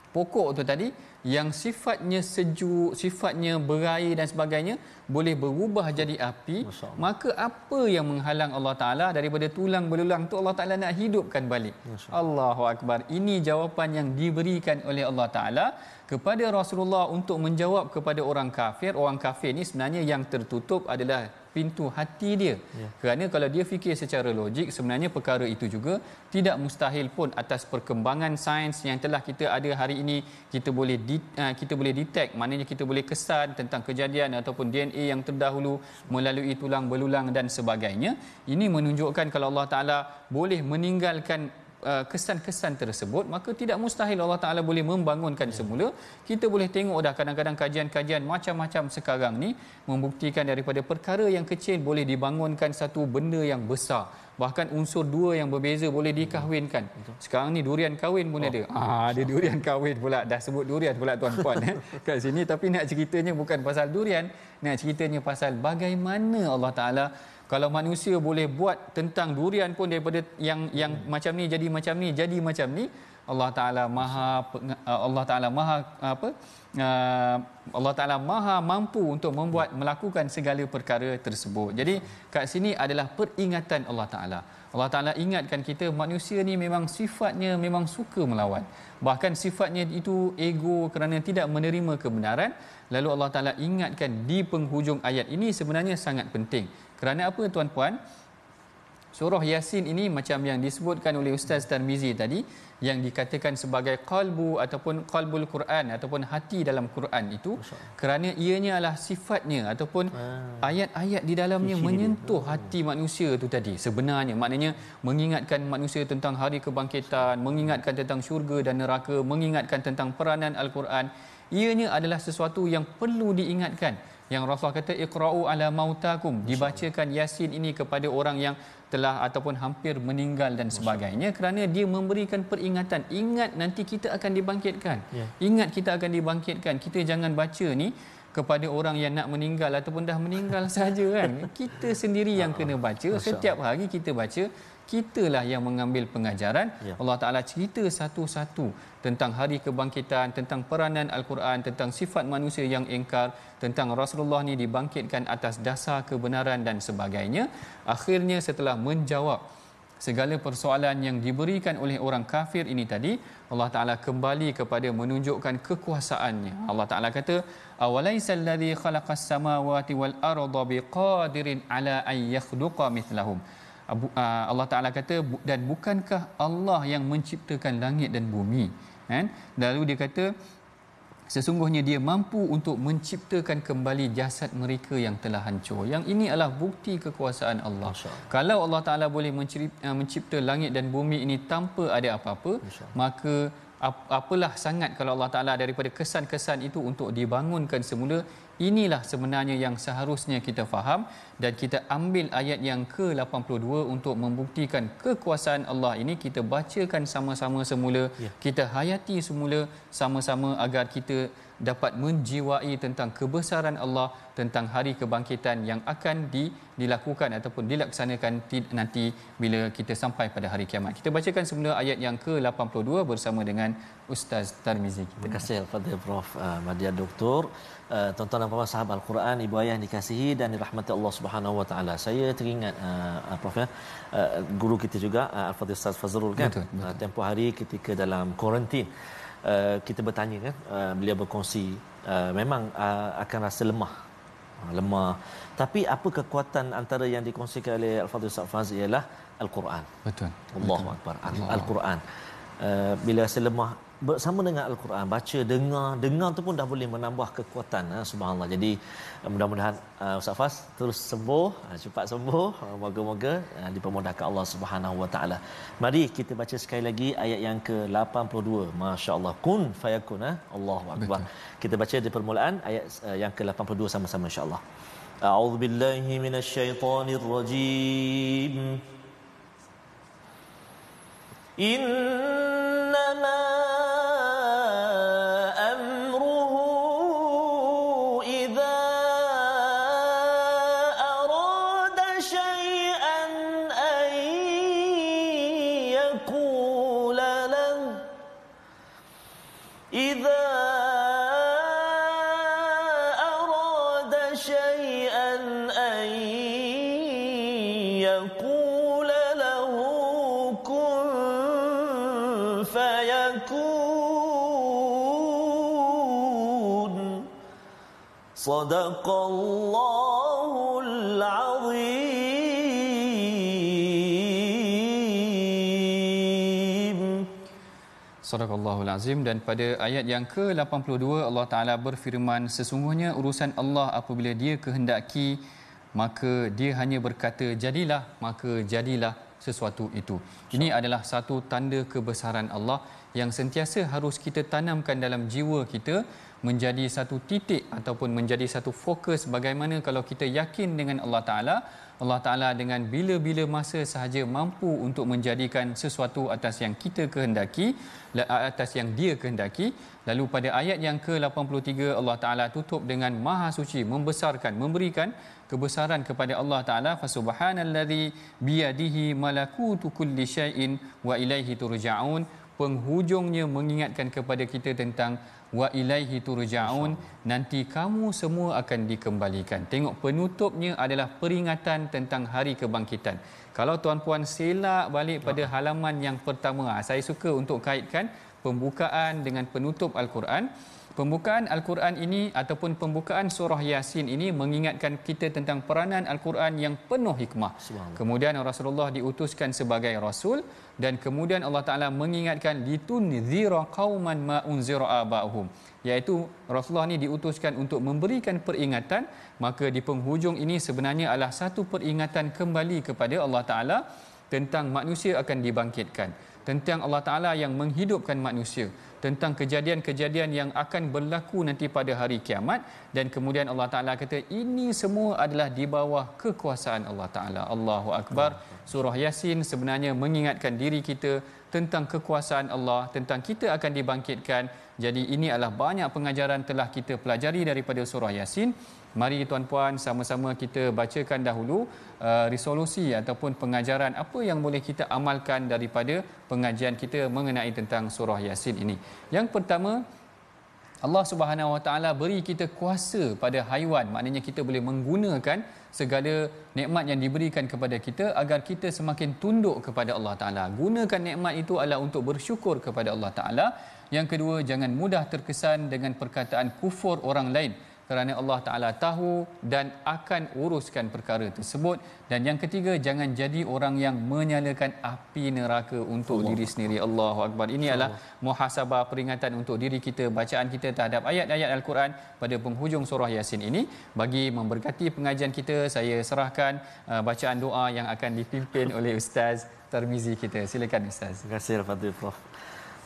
pokok tu tadi yang sifatnya sejuk, sifatnya berair dan sebagainya, boleh berubah jadi api. Maka apa yang menghalang Allah Taala daripada tulang belulang tu Allah Taala nak hidupkan balik? Allahu akbar. Ini jawapan yang diberikan oleh Allah Taala kepada Rasulullah untuk menjawab kepada orang kafir. Orang kafir ni sebenarnya yang tertutup adalah pintu hati dia. Kerana kalau dia fikir secara logik, sebenarnya perkara itu juga tidak mustahil pun atas perkembangan sains yang telah kita ada hari ini. Kita boleh detect, maknanya kita boleh kesan tentang kejadian ataupun DNA yang terdahulu melalui tulang belulang dan sebagainya. Ini menunjukkan kalau Allah Taala boleh meninggalkan kesan-kesan tersebut, maka tidak mustahil Allah Taala boleh membangunkan semula. Kita boleh tengok dah kadang-kadang kajian-kajian macam-macam sekarang ni membuktikan daripada perkara yang kecil boleh dibangunkan satu benda yang besar. Bahkan unsur dua yang berbeza boleh dikahwinkan. Sekarang ni durian kahwin pun ada. Ada durian kahwin pula. Dah sebut durian pula tuan-puan kat sini. Tapi nak ceritanya bukan pasal durian, nak ceritanya pasal bagaimana Allah Taala, kalau manusia boleh buat tentang durian pun daripada yang macam ni jadi macam ni, jadi macam ni. Allah Taala maha mampu untuk melakukan segala perkara tersebut. Jadi kat sini adalah peringatan Allah Taala. Allah Taala ingatkan kita, manusia ni memang sifatnya memang suka melawan. Bahkan sifatnya itu ego kerana tidak menerima kebenaran. Lalu Allah Taala ingatkan di penghujung ayat ini sebenarnya sangat penting. Kerana apa tuan-puan? Surah Yasin ini macam yang disebutkan oleh Ustaz Tarmizi tadi, yang dikatakan sebagai qalbu ataupun qalbul Quran ataupun hati dalam Quran itu, kerana ianya adalah sifatnya ataupun ayat-ayat di dalamnya menyentuh hati manusia itu tadi. Sebenarnya maknanya mengingatkan manusia tentang hari kebangkitan, mengingatkan tentang syurga dan neraka, mengingatkan tentang peranan Al-Quran. Ianya adalah sesuatu yang perlu diingatkan. yang Rasulullah kata iqra'u ala mautakum, dibacakan Yasin ini kepada orang yang telah ataupun hampir meninggal dan sebagainya, kerana dia memberikan peringatan, ingat nanti kita akan dibangkitkan. Ingat kita akan dibangkitkan. Kita jangan baca ni kepada orang yang nak meninggal ataupun dah meninggal saja kan. Kita sendiri yang kena baca. Setiap hari kita baca, kitalah yang mengambil pengajaran. Allah Ta'ala cerita satu-satu tentang hari kebangkitan, tentang peranan Al-Quran, tentang sifat manusia yang ingkar, tentang Rasulullah ni dibangkitkan atas dasar kebenaran dan sebagainya. Akhirnya setelah menjawab segala persoalan yang diberikan oleh orang kafir ini tadi, Allah Ta'ala kembali kepada menunjukkan kekuasaannya. Allah Ta'ala kata, awalaisal ladzi khalaqas samawati wal arda biqadirin ala an yakhluqa mithlahum. Allah Ta'ala kata, dan bukankah Allah yang menciptakan langit dan bumi, kan? Lalu dia kata, sesungguhnya dia mampu untuk menciptakan kembali jasad mereka yang telah hancur. Yang ini adalah bukti kekuasaan Allah. Kalau Allah Ta'ala boleh mencipta langit dan bumi ini tanpa ada apa-apa, maka apalah sangat kalau Allah Ta'ala daripada kesan-kesan itu untuk dibangunkan semula. Inilah sebenarnya yang seharusnya kita faham, dan kita ambil ayat yang ke-82 untuk membuktikan kekuasaan Allah ini. Kita bacakan sama-sama semula, kita hayati semula sama-sama agar kita dapat menjiwai tentang kebesaran Allah, tentang hari kebangkitan yang akan dilakukan ataupun dilaksanakan nanti bila kita sampai pada hari kiamat. Kita bacakan semula ayat yang ke-82 bersama dengan Ustaz Tarmizi. Terima kasih kepada Prof Madya Doktor. Tuan-tuan dan puan sahabat Al-Quran, ibu ayah yang dikasihi dan dirahmati Allah Subhanahu Wa Taala. Saya teringat Prof guru kita juga Al-Fadhil Ustaz Fazrul kan. Tempoh hari ketika dalam kuarantin, kita bertanya kan, beliau berkongsi memang akan rasa lemah, tapi apa kekuatan antara yang dikongsikan oleh Al-Fadhil Ustaz Fazrul ialah Al-Quran. Betul. Allahu Akbar. Al-Quran. Bila rasa lemah, bersama dengan Al-Quran, baca, dengar tu pun dah boleh menambah kekuatan. Subhanallah. Jadi mudah-mudahan Ustaz Faz terus sembuh, cepat sembuh, moga-moga dipermudahkan Allah Subhanahu Wa Taala. Mari kita baca sekali lagi ayat yang ke-82. Masya-Allah, kun fayakun. Allahu Akbar. Kita baca di permulaan ayat yang ke-82 sama-sama insya-Allah. A'udzubillahi minasyaitonirrajim. Innama Sadaqallahul Azim. Sadaqallahul Azim. Dan pada ayat yang ke-82 Allah Ta'ala berfirman, sesungguhnya urusan Allah apabila dia kehendaki, maka dia hanya berkata jadilah, maka jadilah sesuatu itu. Ini adalah satu tanda kebesaran Allah yang sentiasa harus kita tanamkan dalam jiwa kita, menjadi satu titik ataupun menjadi satu fokus. Bagaimana kalau kita yakin dengan Allah Ta'ala dengan bila-bila masa sahaja mampu untuk menjadikan sesuatu atas yang kita kehendaki, atas yang dia kehendaki. Lalu pada ayat yang ke-83 Allah Ta'ala tutup dengan maha suci, membesarkan, memberikan kebesaran kepada Allah Ta'ala. Fasubhanallazi biyadihi malakutu kulli syai'in wa ilaihi turja'un. Penghujungnya mengingatkan kepada kita tentang wa ilaihi turja'un, nanti kamu semua akan dikembalikan. Tengok, penutupnya adalah peringatan tentang hari kebangkitan. Kalau tuan-puan selak balik pada halaman yang pertama, saya suka untuk kaitkan pembukaan dengan penutup Al-Quran. Pembukaan Al-Quran ini ataupun pembukaan surah Yasin ini mengingatkan kita tentang peranan Al-Quran yang penuh hikmah. Kemudian Rasulullah diutuskan sebagai Rasul, dan kemudian Allah Ta'ala mengingatkan litunzira qauman ma unzira aba'uhum, iaitu Rasulullah ni diutuskan untuk memberikan peringatan. Maka di penghujung ini sebenarnya adalah satu peringatan kembali kepada Allah Ta'ala tentang manusia akan dibangkitkan. tentang Allah Ta'ala yang menghidupkan manusia, tentang kejadian-kejadian yang akan berlaku nanti pada hari kiamat, dan kemudian Allah Ta'ala kata ini semua adalah di bawah kekuasaan Allah Ta'ala. Allahu Akbar. Surah Yasin sebenarnya mengingatkan diri kita tentang kekuasaan Allah, tentang kita akan dibangkitkan. Jadi ini adalah banyak pengajaran telah kita pelajari daripada surah Yasin. Mari tuan-puan sama-sama kita bacakan dahulu resolusi ataupun pengajaran apa yang boleh kita amalkan daripada pengajian kita mengenai tentang surah Yasin ini. Yang pertama, Allah Subhanahu Wa Taala beri kita kuasa pada haiwan, maknanya kita boleh menggunakan segala nikmat yang diberikan kepada kita agar kita semakin tunduk kepada Allah Taala. Gunakan nikmat itu adalah untuk bersyukur kepada Allah Taala. Yang kedua, jangan mudah terkesan dengan perkataan kufur orang lain, kerana Allah Ta'ala tahu dan akan uruskan perkara tersebut. Dan yang ketiga, jangan jadi orang yang menyalakan api neraka untuk diri sendiri. Allahu Akbar. Ini adalah muhasabah, peringatan untuk diri kita, bacaan kita terhadap ayat-ayat Al-Quran pada penghujung surah Yasin ini. Bagi memberkati pengajian kita, saya serahkan bacaan doa yang akan dipimpin oleh Ustaz Tarmizi kita. Silakan Ustaz. Terima kasih Al-Fatihah Prof.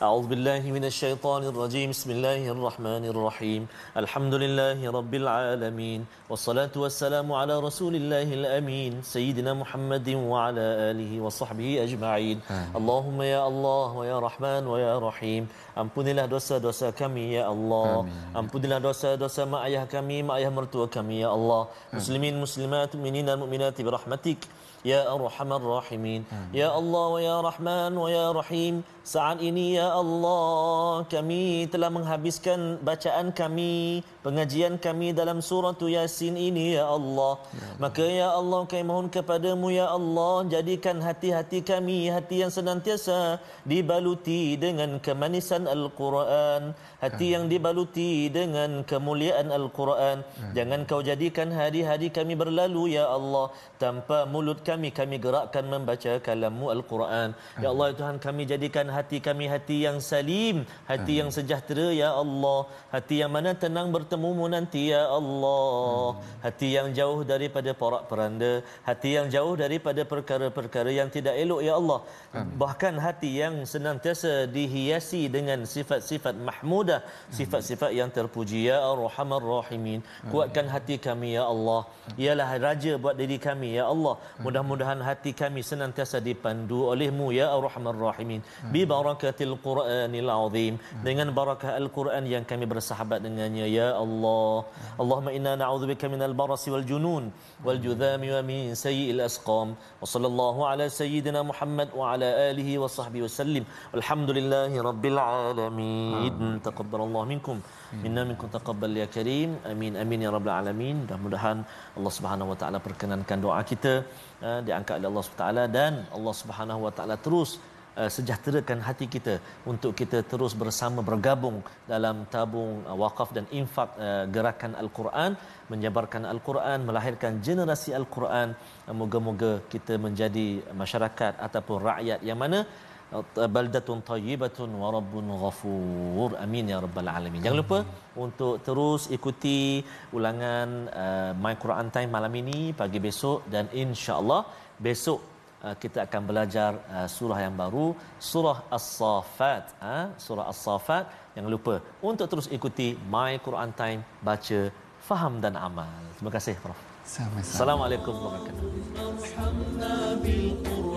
أعوذ بالله من الشيطان الرجيم بسم الله الرحمن الرحيم الحمد لله رب العالمين والصلاة والسلام على رسول الله الأمين سيدنا محمد وعلى آله وصحبه أجمعين اللهم يا الله ويا رحمن ويا رحيم ampunilah dosa-dosa kami ya Allah. Ampunilah dosa-dosa mak ayah kami, mak ayah mertua kami ya Allah. Muslimin muslimat mukminin dan mukminat birahmatik ya arhamar rahimin. Ya Allah wa ya Rahman wa ya Rahim, saat ini ya Allah kami telah menghabiskan bacaan kami, pengajian kami dalam surah Yasin ini ya Allah. Maka ya Allah kami mohon kepadamu ya Allah, jadikan hati-hati kami hati yang senantiasa dibaluti dengan kemanisan Al-Quran, hati yang dibaluti dengan kemuliaan Al-Quran. Jangan kau jadikan hari-hari kami berlalu ya Allah tanpa mulut kami gerakkan membaca kalam-Mu Al-Quran. Ya Allah ya Tuhan, kami jadikan hati kami hati yang salim, hati yang sejahtera ya Allah, hati yang mana tenang bertemumu nanti ya Allah, hati yang jauh daripada porak-peranda, hati yang jauh daripada perkara-perkara yang tidak elok ya Allah. Bahkan hati yang senantiasa dihiasi dengan sifat-sifat mahmudah, sifat-sifat yang terpuji ya Arhamar Rahimin. Kuatkan hati kami ya Allah, ialah raja buat diri kami ya Allah. Mudah-mudahan hati kami senantiasa dipandu oleh-Mu ya Arhamar Rahimin, bi barakatil Qur'anil azim, dengan barakah Al-Quran yang kami bersahabat dengannya ya Allah. Allahumma inna na'udzubika minal barasi wal junun wal judhami wa min sayyi'il asqam. Wa sallallahu ala sayyidina Muhammad wa ala alihi wa sahbihi wasallim. Walhamdulillahi rabbil alamin. Taqabbalallahu minkum minna minkum taqabbal ya karim. Amin amin ya rabbal alamin. Mudah-mudahan Allah Subhanahu wa taala perkenankan doa kita diangkat oleh Allah Subhanahu wa taala, dan Allah Subhanahu wa taala terus sejahterakan hati kita untuk kita terus bersama bergabung dalam tabung wakaf dan infak gerakan Al-Quran, menyebarkan Al-Quran, melahirkan generasi Al-Quran. Moga-moga kita menjadi masyarakat ataupun rakyat yang mana baldatun tayyibatun wa rabbun ghafur. Amin ya rabbal alamin. Jangan lupa untuk terus ikuti ulangan My Quran Time malam ini, pagi besok, dan insya-Allah besok kita akan belajar surah yang baru, surah As-Saffat. Surah As-Saffat. Jangan lupa untuk terus ikuti My Quran Time, baca, faham dan amal. Terima kasih Prof. Sama-sama. Assalamualaikum warahmatullahi wabarakatuh.